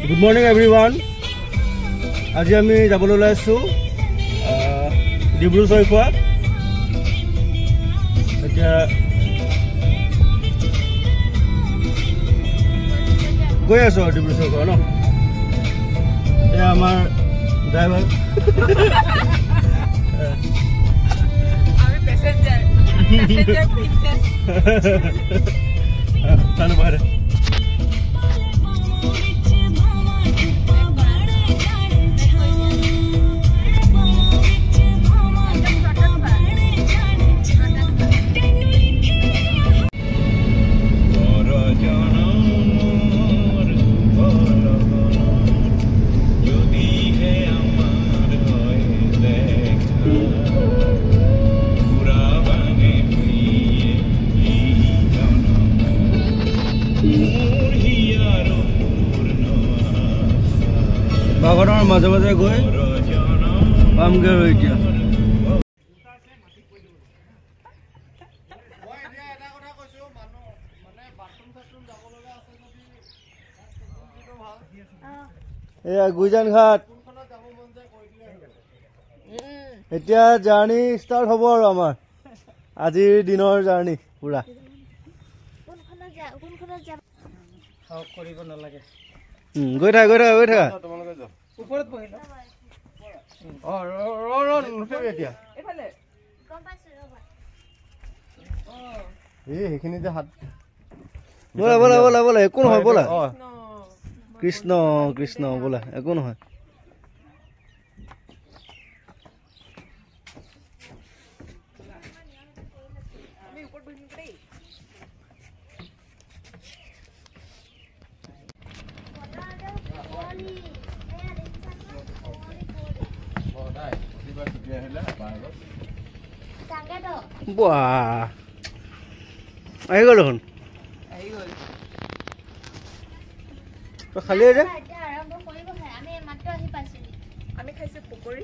Good morning everyone. আজি আমি যাবলৈ ওলাইছো ডিব্ৰু চৈখোৱা। এতিয়া গৈ আছো ডিব্ৰু চৈখোৱা ন। এয়া আমাৰ ড্ৰাইভাৰ আমি প্যাসেঞ্জাৰ প্ৰিন্সেস তানো বাৰে বাগানৰ মাজে মাজে গৈ পামগে আৰু এতিয়া এয়া গুইজান ঘাট এতিয়া জাৰ্ণি ষ্টাৰ্ট হ'ব আৰু আমাৰ আজিৰ দিনৰ জাৰ্ণি পুৰা গৈ থাকা গৈ থাকা গৈ থাকা ওপৰত বহিলা এতিয়া সেইখিনি যে হাত বলা বলা বলা বলা একো নহয় বলা কৃষ্ণ কৃষ্ণ বলা একো নহয় Wah, ayo galon. Ayo. To khali aja. আমি খাইছে পকৰি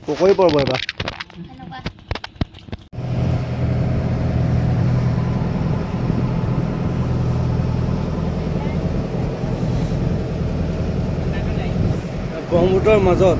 পকৰি পৰব এবা ব্ৰহ্মপুত্ৰৰ মাজত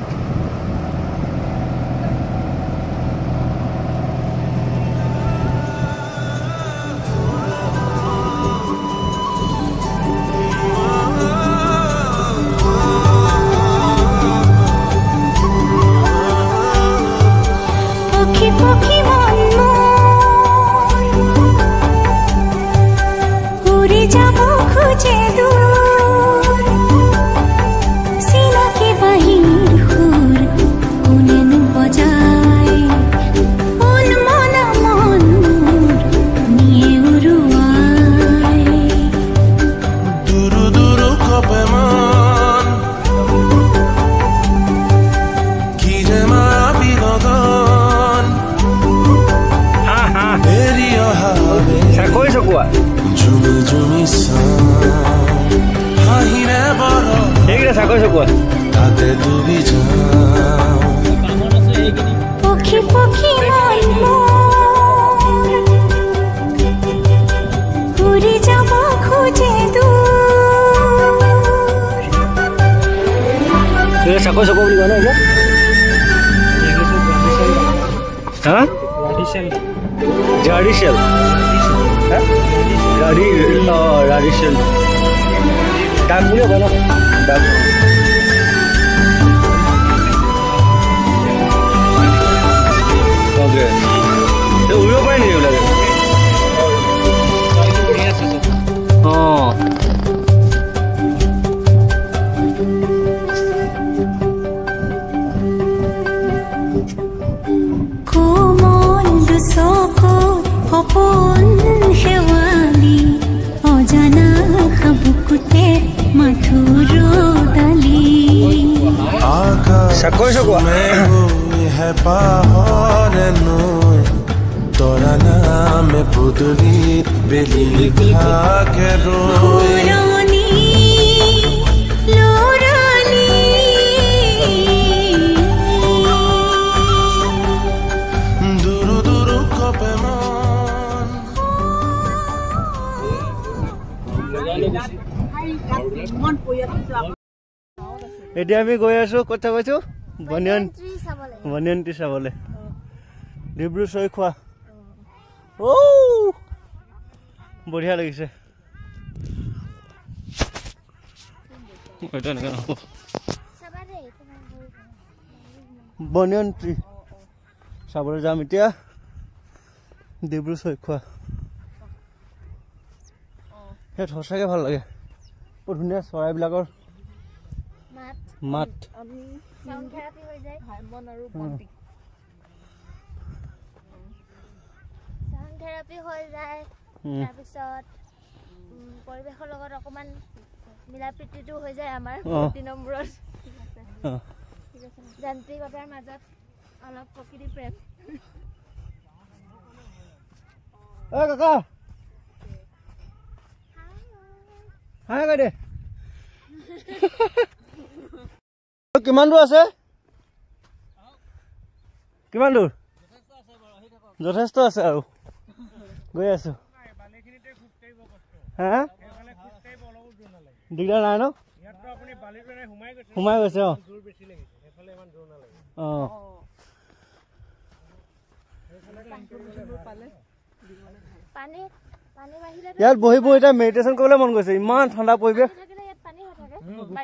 Sako sako beli mana ya? Hah? Radishel. Hah? Radishel. Dak punya mana? Dak. Oke. Itu udah apa ini udah? Oh. Sakoi sakwa hai pahar noi tora naam pudli beli likha ke roni lorani duru duru ko peman এতিয়া আমি গৈ আছো ক'ত গৈছো বনিয়ন tree চাবলৈ ডিব্ৰু চৈখোৱা বঢ়িয়া লাগিছে বনিয়ন tree চাবলৈ যাম এতিয়া ডিব্ৰু চৈখোৱা ইয়াত সঁচাকৈ ভাল লাগে বৰ ধুনীয়া চৰাইবিলাকৰ মাত থেৰাপি হৈ যায় তাৰপিছত পৰিৱেশৰ লগত অকমান মিলা প্ৰীতিটো হৈ যায় আমাৰ 3 নম্বৰত যান্ত্ৰিকতাৰ মাজত অলপ প্ৰকৃতি প্ৰেম কাকা হাই বাইদে কিমান দূৰ আছে কিমান দূৰ যথেষ্ট আছে আৰু গৈ আছো হা দিগদাৰ নাই ন সোমাই গৈছে ইয়াত বহি বহি এতিয়া মেডিটেশ্যন কৰিবলৈ মন গৈছে ইমান ঠাণ্ডা পৰিৱেশ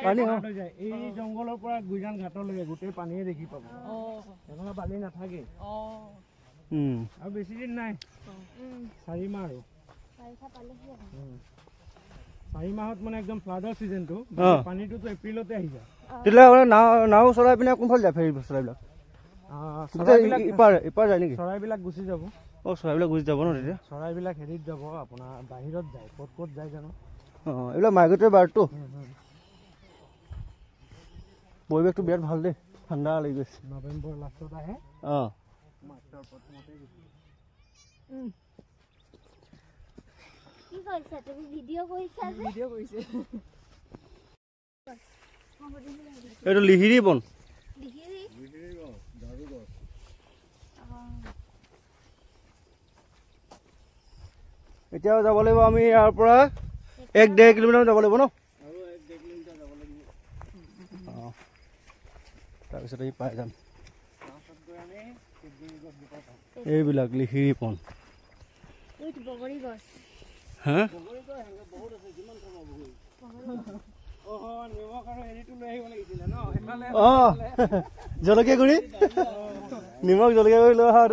পানী এই জংঘলৰ পৰা গুইজান ঘাটলৈকে গোটেই পানীয়ে দেখি পাব এনেকুৱা বালি নাথাকে আৰু বেছি দিন নাই 4 মাহ আৰু 4 মাহত মানে একদম ফ্লাডৰ চিজনটো পানীটোতো এপ্ৰিলতে আহি যায় তেতিয়াহ'লে নাও চলাই পিনে কোনফালে যায় ফেৰী চৰাইবিলাক ইপাৰ যায় নেকি চৰাইবিলাক গুচি যাব চৰাইবিলাক গুচি যাব ন তেতিয়া চৰাইবিলাক হেৰিত যাব আপোনাৰ বাহিৰত যায় ক'ত যায় জানো এইবিলাক মাইগ্ৰেটৰী বাৰ্ডটো পৰিৱেশটো বিৰাট ভাল দেই ঠাণ্ডা লাগি গৈছে নৱেম্বৰ লাষ্টত আহে মাৰ্চৰ প্ৰথমতে কি কৰিছা তুমি ভিডিঅ' কৰিছা যে ভিডিঅ' কৰিছে এইটো লিহিৰি বন এতিয়াও যাব লাগিব আমি ইয়াৰ পৰা 1-1.5 কিলোমিটাৰ যাব লাগিব ন তাৰপিছত এই পাই যাম এইবিলাক লিহিৰি বন হা জলকীয়া গুড়ি নিমখ জলকীয়া গুড়ি লৈ অহা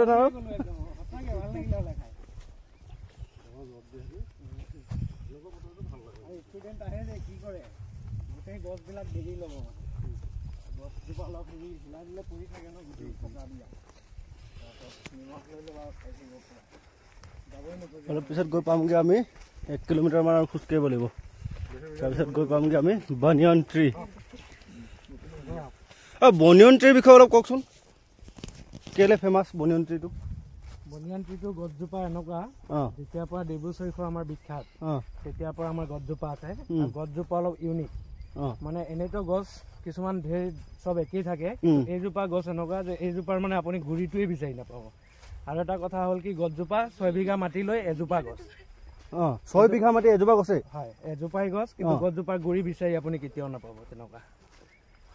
গছবিলাক দেৰি ল'ব গছজোপা অলপ হিলাই দিলে পৰি থাকে ন গোটেই পকা দিয়া নিমখ লৈ ল'ব অলপ পিছত গৈ পামগৈ আমি 1 কিলোমিটাৰ মান আৰু খোজকাঢ়িব লাগিব তাৰপিছত গৈ পামগৈ আমি বনিয়ন ট্ৰী বনিয়ন ট্ৰীৰ বিষয়ে অলপ কওকচোন কেলে ফেমাছ বনিয়ন ট্ৰীটো গছজোপা এনেকুৱা যেতিয়াৰ পৰা ডিব্ৰু চৈখোৱা আমাৰ বিখ্যাত তেতিয়াৰ পৰা আমাৰ গছজোপা আছে গছজোপা অলপ ইউনিক মানে এনেতো গছ কিছুমান ঢেৰ চব একেই থাকে এইজোপা গছ এনেকুৱা যে এইজোপাৰ মানে আপুনি গুৰিটোৱে বিচাৰি নাপাব আৰু এটা কথা হ'ল কি গছজোপা 6 বিঘা মাটি লৈ এজোপা গছ 6 বিঘা মাটি এজোপা গছে হয় এজোপাই গছ কিন্তু গছজোপাৰ গুৰি বিচাৰি আপুনি কেতিয়াও নাপাব তেনেকুৱা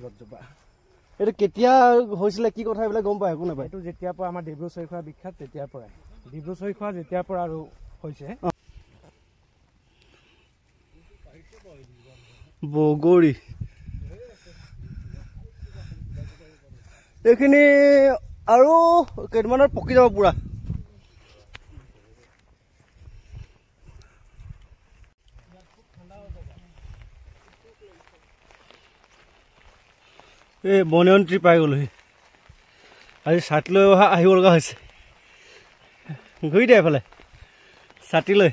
গছজোপা এইটো কেতিয়া হৈছিলে কি কথা এইবিলাক গম পায় একো নাপায় এইটো যেতিয়াৰ পৰা আমাৰ ডিব্ৰু চৈখোৱা বিখ্যাত তেতিয়াৰ পৰাই ডিব্ৰু চৈখোৱা যেতিয়াৰ পৰা আৰু হৈছে বগৰী এইখিনি আৰু কেইদিনমানত পকি যাব পুৰা এই বনিয়ন ট্ৰী পাই গ'লোহি আজি ছাতি লৈ আহিব লগা হৈছে ঘূৰি দিয়ে এফালে ছাতি লৈ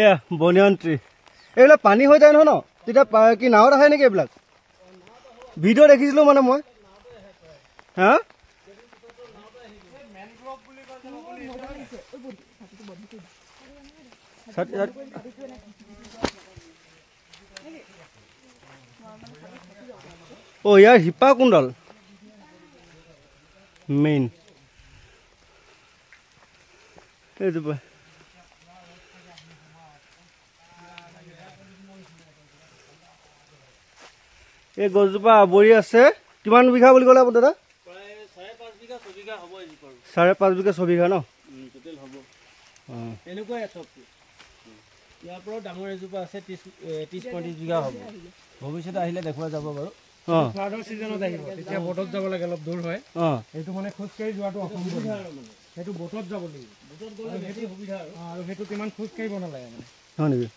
এয়া বনিয়ন ট্ৰী এইবিলাক পানী হৈ যায় নহয় ন তেতিয়া কি নাৱত আহে নেকি এইবিলাক ভিডিঅ' দেখিছিলোঁ মানে মই হা ইয়াৰ শিপা কোনডাল মেইন এইটো এই গছজোপা আৱৰি আছে কিমান বিঘা বুলি ক'লে আপুনি দাদা? প্ৰায় 5.5 বিঘা 6 বিঘা হ'ব এই জোপাৰ 5.5 বিঘা 6 বিঘা ন টোটেল হ'ব। এনেকুৱাই চবটো ইয়াৰ পৰাও ডাঙৰ এজোপা আছে 30-35 বিঘা হ'ব। ভৱিষ্যতে আহিলে দেখুওৱা যাব বাৰু। ফ্লাডৰ ছিজনত আহিব তেতিয়া বটত যাব লাগে, অলপ দূৰ হয়। এইটো মানে খোজকাঢ়ি যোৱাটো অসম্ভৱ, সেইটো বটত যাব লাগিব। বটত গ'লে সেইটো সুবিধা আৰু সেইটো কিমান খোজকাঢ়িব নালাগে মানে। হয় নেকি?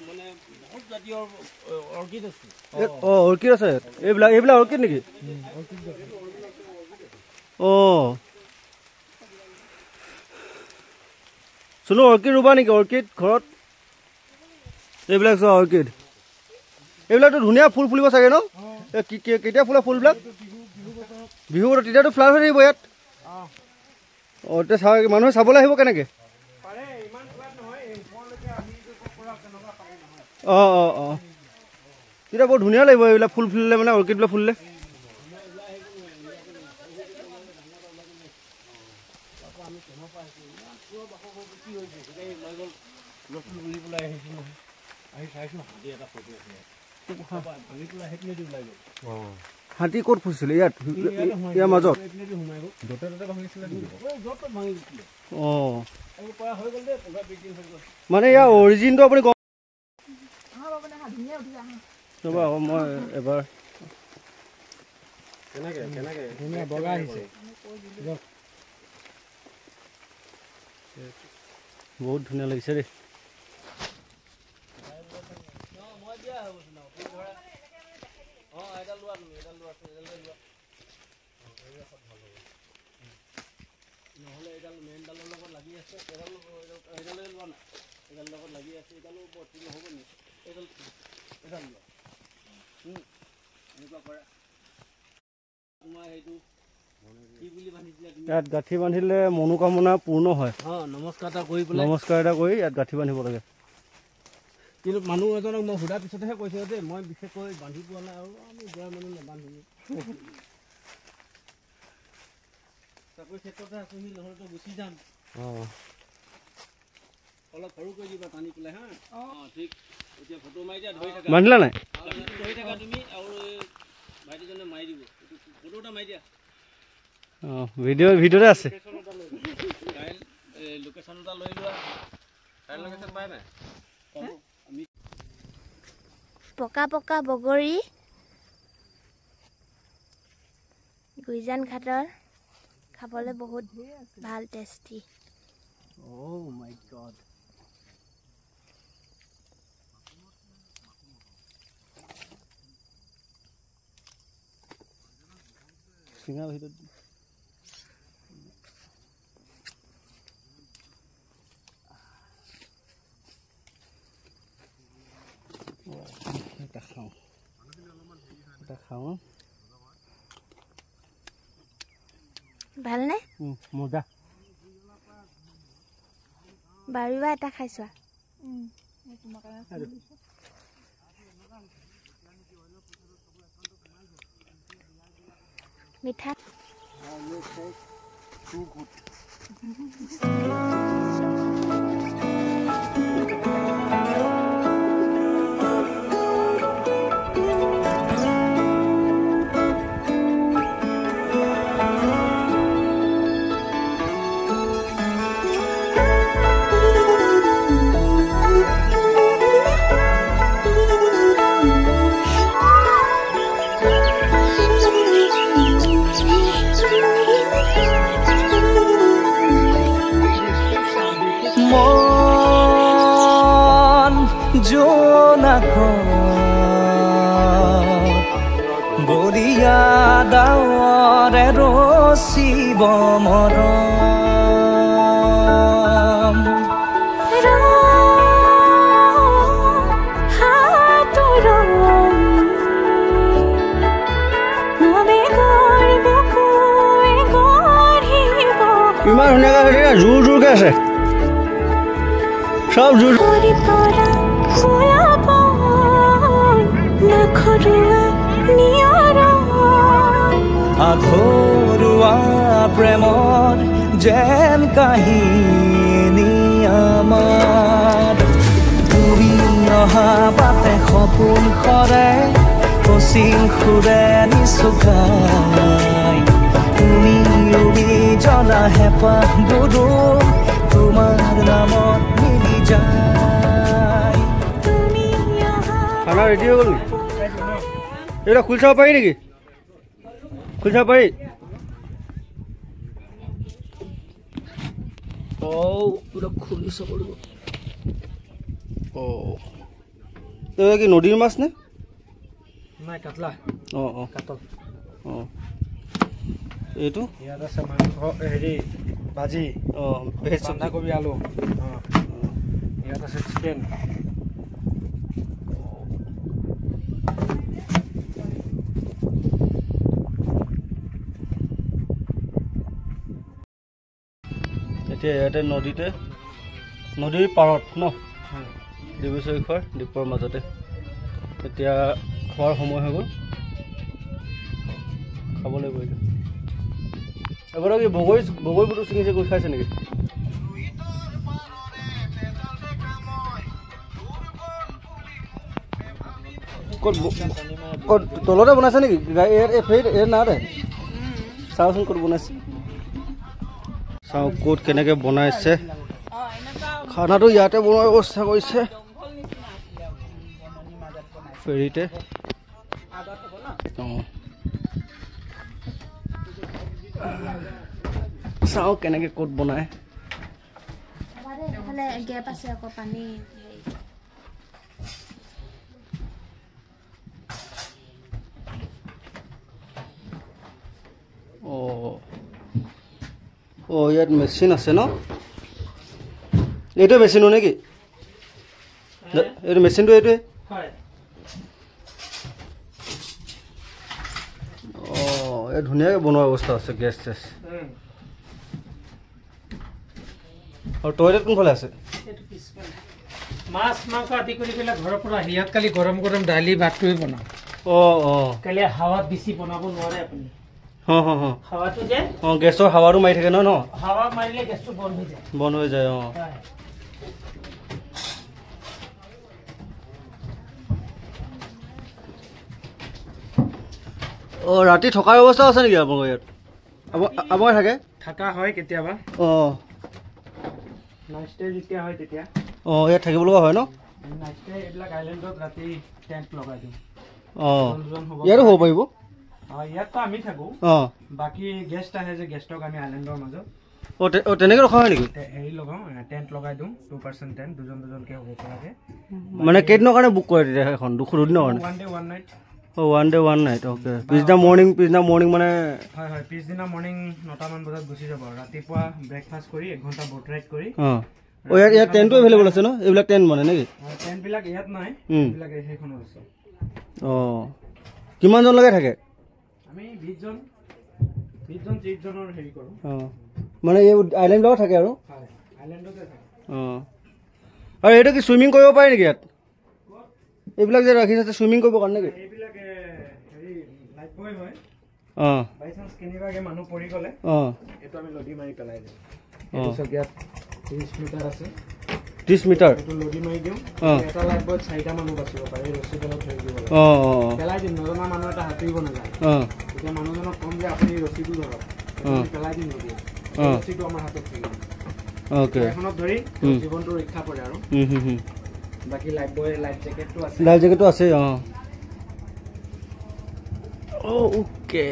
মানে বহুত জাতীয় অৰ্কিড আছে। অৰ্কিড আছে এইবিলাক অৰ্কিড নেকি? চুনো অৰ্কিড ৰুবা নেকি? অৰ্কিড ঘৰত এইবিলাক চোৱা অৰ্কিড এইবিলাকতো ধুনীয়া ফুল ফুলিব চাগে ন? কেতিয়া ফুলে ফুলবিলাক? বিহু বতৰত তেতিয়াতো ফ্লাৱাৰ হৈ থাকিব ইয়াত। এতিয়া চাব মানুহে চাবলৈ আহিব কেনেকৈ? তেতিয়া বৰ ধুনীয়া লাগিব এইবিলাক ফুল ফুলিলে মানে অৰ্কিডবিলাক ফুলিলে। হাতী ক'ত ফুৰিছিলে? ইয়াৰ মাজত মানে ইয়াৰ অৰিজিনটো আপুনি ৰ'বা আকৌ মই এবাৰ বগা আহিছে বহুত ধুনীয়া লাগিছে দেই। ইয়াত গাঁঠি বান্ধিলে মনোকামনা পূৰ্ণ হয়। নমস্কাৰ এটা কৰি ইয়াত গাঁঠি বান্ধিব লাগে। কিন্তু মানুহ এজনক মই সোধাৰ পিছতহে কৈছে যে মই বিশেষকৈ বান্ধি পোৱা নাই আৰু আমি যোৱা মানুহ নাবান্ধো। চাকৰি ক্ষেত্ৰতে আছো, সি নহ'লেতো গুচি যাম। অলপ সৰু কৰি দিবা টানি পেলাই হা। ঠিক এতিয়া ফটো মাৰি দিয়া, ধৰি থাকা। বান্ধিলা নাই? ধৰি থাকা তুমি আৰু ভাইটিজনে মাৰি দিব। ফটো এটা মাৰি দিয়া। ভিডিঅ'তে আছে। লোকেশ্যন এটা লৈ লোৱা। লোকেশ্যন পাই নাই? পকা পকা বগৰী গুইজান ঘাটৰ খাবলৈ বহুত ভাল, টেষ্টি। ভালনে? মজা। বাৰিবা এটা খাইছোৱা। মিঠা বৰিয়া ডাৱৰে ৰচিব মৰম ইমান ধুনীয়াকৈ জোৰ জোৰকৈ আছে সব জোৰ। আধৰুৱা প্ৰেমৰ যেন কাহিনী আমাৰ অহা বাটে সপোন সৰে পশ্চিম সুৰে নিচুকাই তুমি উৰি জ্বলা হেঁপাহ বুদু তোমাৰ নামত মিলি যায় খানা ৰেডি হৈ গ'ল এইটা খুলি চাব পাৰি নেকি খুলি চাব পাৰি খুলি চাব লাগিব কি নদীৰ মাছ নে নাই কাটলা কাটল এইটো ইয়াত আছে মাংস হেৰি ভাজি বন্ধাকবি আলু ইয়াত আছে চিকেন এতিয়া ইয়াতে নদীৰ পাৰত ন ডিব্ৰুচৈখোৱাৰ দ্বীপৰ মাজতে এতিয়া খোৱাৰ সময় হৈ গ'ল খাব লাগিব এতিয়া এবাৰ কি বগৰী বুটু ছিঙিছে গৈ খাইছে নেকি ক'ত তলতে বনাইছে নেকি না দে চাওচোন ক'ত বনাইছে চাওঁ ক'ত কেনেকৈ বনাইছে খানাটো ইয়াতে বনোৱাৰ ব্যৱস্থা কৰিছে ফেৰীতে চাওঁ কেনেকৈ ক'ত বনায় গেপ আছে আকৌ পানী ইয়াত মেচিন আছে ন এইটো মেচিনো নেকি এইটো মেচিনটো এইটোৱে এই ধুনীয়াকৈ বনোৱা ব্যৱস্থা আছে গেছ চেছ আৰু টয়লেট কোনফালে আছে মাছ মাংস আদি কৰি পেলাই ঘৰৰ পৰা ইয়াত কালি গৰম গৰম দালি ভাতটোৱে বনাওঁ কালি হাৱাত বেছি বনাব নোৱাৰে আপুনি হাৱাটো যে গেছৰ হাৱাটো মাৰি থাকে ন হাৱা মাৰিলে গেছটো বন্ধ হৈ যায় ৰাতি থকাৰ ব্যৱস্থা আছে নেকি আপোনালোকৰ ইয়াত আমাৰ থকা হয় কেতিয়াবা নাইট ষ্টে যেতিয়া হয় তেতিয়া ইয়াত থাকিব লগা হয় ন নাইট ষ্টে এইবিলাক আইলেণ্ডত ৰাতি টেণ্ট লগাই দিওঁ ইয়াতো হ'ব পাৰিব ইয়াততো আমি থাকোঁ বাকী গেষ্ট আহে যে গেষ্টক আমি আইলেণ্ডৰ মাজত তেনেকৈ ৰখা হয় নেকি হেৰি লগাওঁ টেণ্ট লগাই দিওঁ 2% টেণ্ট দুজনকৈ হ'ব পৰাকৈ মানে কেইদিনৰ কাৰণে বুক কৰে তেতিয়া সেইখন দুদিনৰ কাৰণে one day one night okay পিছদিনা মৰ্ণিং মানে হয় পিছদিনা মৰ্ণিং 9টামান বজাত গুচি যাব ৰাতিপুৱা ব্ৰেকফাষ্ট কৰি 1 ঘণ্টা ব'ট ৰাইড কৰি ইয়াত টেণ্টো এভেইলেবল আছে ন এইবিলাক টেণ্ট মানে নেকি টেণ্টবিলাক ইয়াত নাই এইবিলাক সেইখনত আছে কিমানজনলৈকে থাকে আমি 20জন 30জনৰ হেৰি কৰোঁ মানে এই আইলেণ্ডত থাকে আৰু আইলেণ্ডতে থাকে আৰু এইটো কি চুইমিং কৰিব পাৰে নেকি ইয়াত এইবিলাক যে ৰাখিছে চুইমিং কৰিব কাৰণে নেকি এইবিলাক হেৰি লাইফ বয় হয় বাই চান্স কেনিবাকে মানুহ পৰি গ'লে এইটো আমি লদি মাৰি পেলাই দিওঁ তাৰপিছত ইয়াত 30 মিটাৰ আছে 30 মিটাৰ এইটো লদি মাৰি দিওঁ এটা লাইফ বয়ত 4টা মানুহ বাচিব পাৰে ৰছীডালত ধৰি দিব লাগে পেলাই দিম নজনা মানুহ এটা সাঁতুৰিব নাযায় তেতিয়া মানুহজনক কম যে আপুনি ৰছীটো ধৰক পেলাই দিম নদী ৰছীটো আমাৰ হাতত থাকিব এখনত ধৰি জীৱনটো ৰক্ষা কৰে আৰু বাকি লাইফ বয় লাইফ জেকেটটো আছে ওকে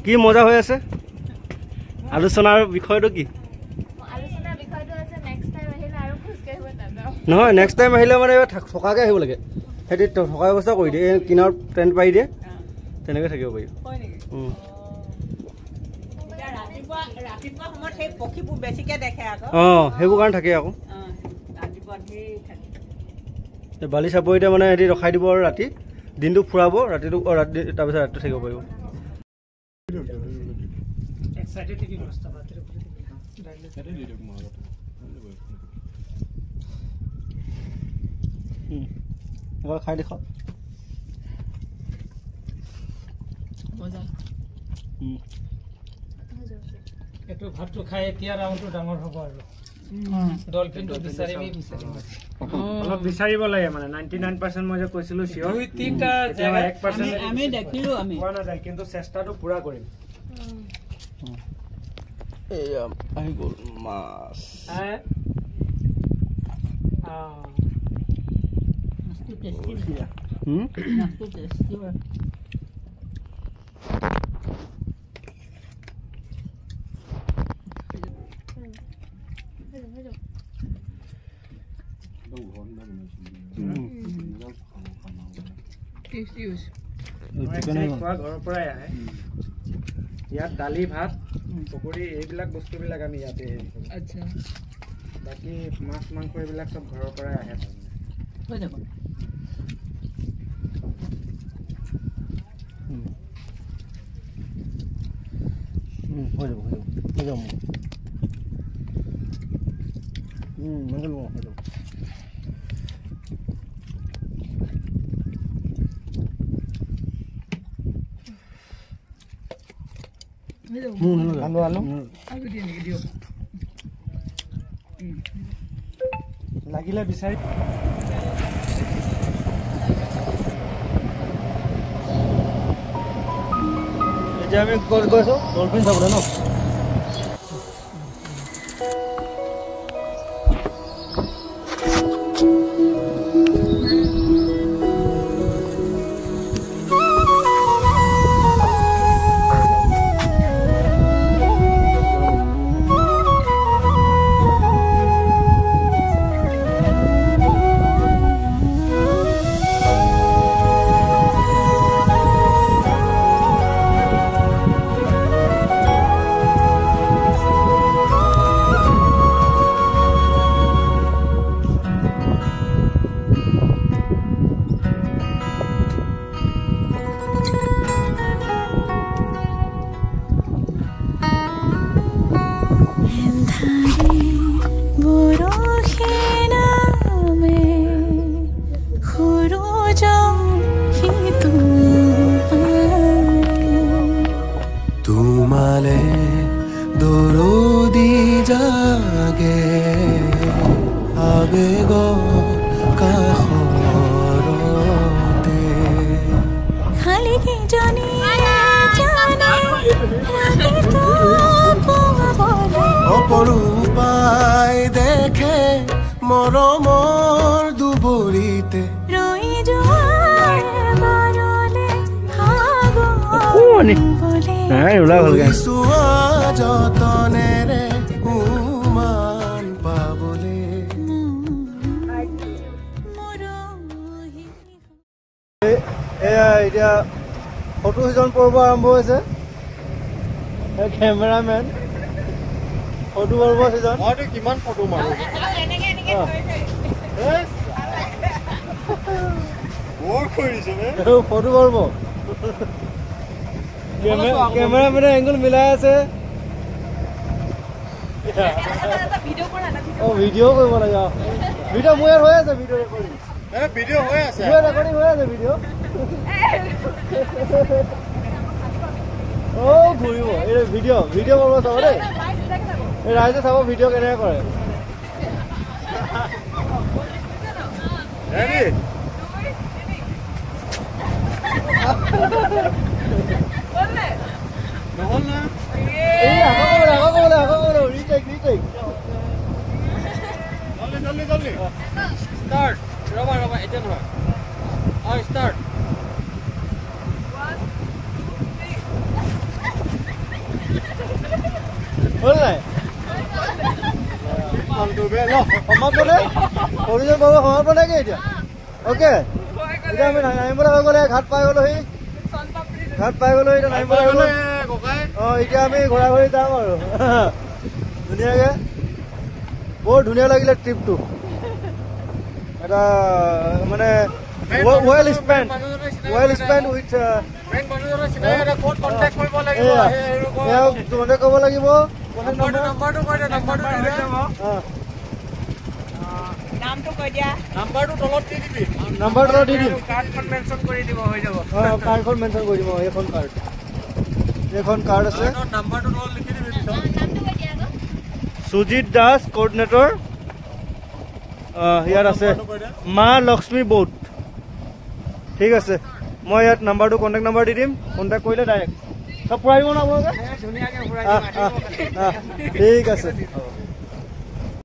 কি মজা হৈ আছে আলোচনাৰ বিষয়টো কি নহয় নেক্সট টাইম আহিলে মানে থকাকৈ আহিব লাগে সিহঁতি থকা ব্যৱস্থা কৰি দিয়ে কিনাৰত টেণ্ট পাৰি দিয়ে তেনেকৈ থাকিব পাৰি সেইবোৰ কাৰণে থাকে আকৌ বালি চাপৰিতে মানে সিহঁতি ৰখাই দিব আৰু ৰাতি দিনটো ফুৰাব ৰাতিটো তাৰপিছত ৰাতিটো থাকিব পাৰিব খাই দেখ এইটো ভাতটো খাই এতিয়া ৰাউণ্ডটো ডাঙৰ হ'ব আৰু ডলফিনটো বিচাৰিম অলপ বিচাৰিব লাগে মানে 99% মই যে কৈছিলো শিওৰ 2-3টা জায়গা 1% আমি দেখিলো আমি কোৱা নাযায় কিন্তু চেষ্টাটো পুৰা কৰিম এই আহি গ'ল মাছ Nastu টেষ্টি ঘৰৰ পৰাই আহে ইয়াত দালি ভাত পকৰি এইবিলাক বস্তুবিলাক আমি ইয়াতে আচ্ছা বাকী মাছ মাংস এইবিলাক চব ঘৰৰ পৰাই আহে হৈ যাব লাগিলে বিচাৰি এতিয়া আমি ক'ত গৈছো ডলফিন চাবলৈ ন তোমালে দরদি জাগে আবেগ কাহরতে খালি কি জানি জানে রাতে তো বলে অপরূপায় দেখে মরমর দুবরিতে রই জোয়ার বারলে হাগো বলে সুয়া যতনেৰে উমান পাবলে এয়া এতিয়া ফটো সিজন পৰ্ব আৰম্ভ হৈছে কেমেৰামেন ফটো পৰ্ব সিজন মইতো কিমান ফটো মাৰো বৰ কৰিছে ফটো পৰ্ব কেমেৰামেনে এংগল মিলাই আছে ভিডিঅ' কৰিব লাগে ভিডিঅ' মোৰ ইয়াত হৈ আছে ভিডিঅ' ৰেকৰ্ডিং ভিডিঅ' হৈ আছে ৰেকৰ্ডিং হৈ আছে ভিডিঅ' ঘূৰিব এই ভিডিঅ' কৰিব চাব দেই এই ৰাইজে চাব ভিডিঅ' কেনেকৈ কৰে Start. Raba, এতিয়া নহয় start. হ'ল নাই সমাপনে কি এতিয়া অ'কে এতিয়া আমি নামিবলৈ হৈ গ'লে ঘাট পাই গ'লোহি এতিয়া নামিবলৈ গ'লো এতিয়া আমি ঘূৰা ঘূৰি যাম আৰু ধুনীয়াকৈ বৰ ধুনীয়া লাগিলে ট্ৰিপটো এটা মানে well spent with তোমাকে ক'ব লাগিব কাৰ্ডখন মেনশ্যন কৰি দিব হৈ যাব কাৰ্ডখন মেনশ্যন কৰি দিব এইখন কাৰ্ড এখন কাৰ্ড আছে সুজিত দাস কোঅৰ্ডিনেটৰ ইয়াত আছে মা লক্ষ্মী বৌদ্ধ ঠিক আছে মই ইয়াত নাম্বাৰটো কণ্টেক্ট নাম্বাৰ দি দিম কণ্টেক্ট কৰিলে ডাইৰেক্ট সব পুৰাই দিব না আপোনালোকে ঠিক আছে